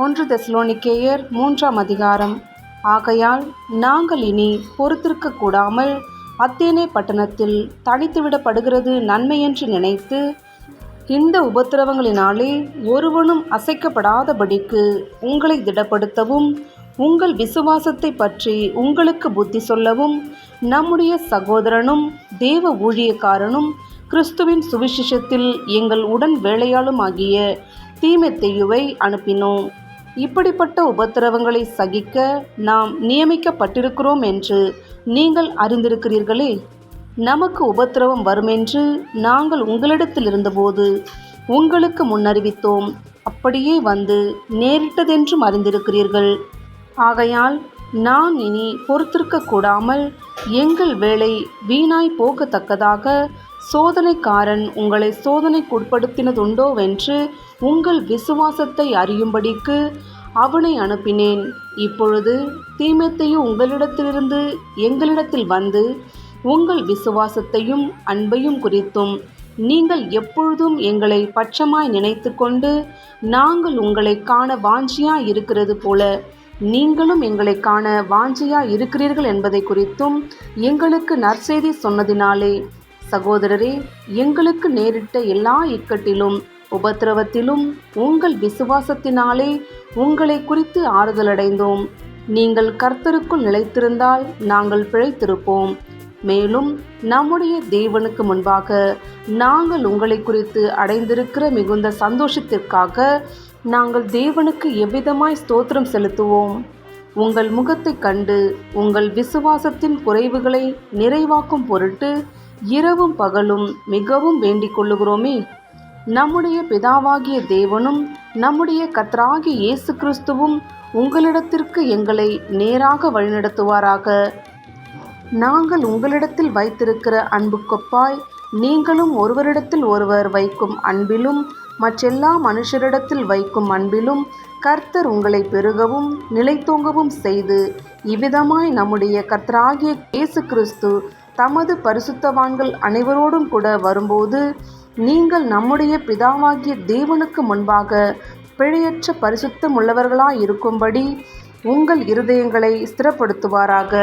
ஒன்று தெசலோனிக்கேயர் 3ஆம் அதிகாரம். ஆகையால் நாங்கள் இனி பொறுத்திருக்க கூடாமல் அத்தேனே பட்டணத்தில் தனித்துவிடப்படுகிறது நன்மையென்று நினைத்து, இந்த உபத்திரவங்களினாலே ஒருவனும் அசைக்கப்படாதபடிக்கு உங்களை திடப்படுத்தவும், உங்கள் விசுவாசத்தை பற்றி உங்களுக்கு புத்தி சொல்லவும், நம்முடைய சகோதரனும் தேவ ஊழியக்காரனும் கிறிஸ்துவின் சுவிசேஷத்தில் எங்கள் உடன் வேலையாளுமாகிய தீமோத்தேயுவை அனுப்பினோம். இப்படிப்பட்ட உபத்திரவங்களை சகிக்க நாம் நியமிக்கப்பட்டிருக்கிறோம் என்று நீங்கள் அறிந்திருக்கிறீர்களே. நமக்கு உபத்திரவம் வருமென்று நாங்கள் உங்களிடத்தில் இருந்தபோது உங்களுக்கு முன்னறிவித்தோம். அப்படியே வந்து நேரிட்டதென்றும் அறிந்திருக்கிறீர்கள். ஆகையால் நாம் இனி பொறுத்திருக்க கூடாமல் எங்கள் வேலை வீணாய் போகத்தக்கதாக சோதனைக்காரன் உங்களை சோதனைக்குட்படுத்தினதுண்டோவென்று உங்கள் விசுவாசத்தை அறியும்படிக்கு அவனை அனுப்பினேன். இப்பொழுது தீமோத்தேயு உங்களிடத்திலிருந்து எங்களிடத்தில் வந்து உங்கள் விசுவாசத்தையும் அன்பையும் குறித்தும் நீங்கள் எப்பொழுதும் எங்களை பட்சமாய் நினைத்து கொண்டு, நாங்கள் உங்களை காண வாஞ்சியாய் இருக்கிறது போல நீங்களும் எங்களை காண வாஞ்சியாய் இருக்கிறீர்கள் என்பதை குறித்தும் எங்களுக்கு நற்செய்தி சொன்னதினாலே, சகோதரரே, எங்களுக்கு நேரிட்ட எல்லா இக்கட்டிலும் உபத்திரவத்திலும் உங்கள் விசுவாசத்தினாலே உங்களை குறித்து ஆறுதலடைந்தோம். நீங்கள் கர்த்தருக்குள் நிலைத்திருந்தால் நாங்கள் பிழைத்திருப்போம். மேலும் நம்முடைய தேவனுக்கு முன்பாக நாங்கள் உங்களை குறித்து அடைந்திருக்கிற மிகுந்த சந்தோஷத்திற்காக நாங்கள் தேவனுக்கு எவ்விதமாய் ஸ்தோத்திரம் செலுத்துவோம். உங்கள் முகத்தை கண்டு உங்கள் விசுவாசத்தின் குறைவுகளை நிறைவாக்கும் பொருட்டு இரவும் பகலும் மிகவும் வேண்டிக் கொள்ளுகிறோமே. நம்முடைய பிதாவாகிய தேவனும் நம்முடைய கர்த்தராகிய இயேசு கிறிஸ்துவும் உங்களிடத்திற்கு எங்களை நேராக வழிநடத்துவாராக. நாங்கள் உங்களிடத்தில் வைத்திருக்கிற அன்புக்கொப்பாய் நீங்களும் ஒருவரிடத்தில் ஒருவர் வைக்கும் அன்பிலும் மற்றெல்லா மனுஷரிடத்தில் வைக்கும் அன்பிலும் கர்த்தர் உங்களை பெருகவும் நிலைத்தோங்கவும் செய்து, இவ்விதமாய் நம்முடைய கர்த்தராகிய இயேசு கிறிஸ்து தமது பரிசுத்தவான்கள் அனைவரோடும் கூட வரும்போது நீங்கள் நம்முடைய பிதாவாகிய தேவனுக்கு முன்பாக பிழையற்ற பரிசுத்தமுள்ளவர்களாயிருக்கும்படி உங்கள் இருதயங்களை ஸ்திரப்படுத்துவாராக.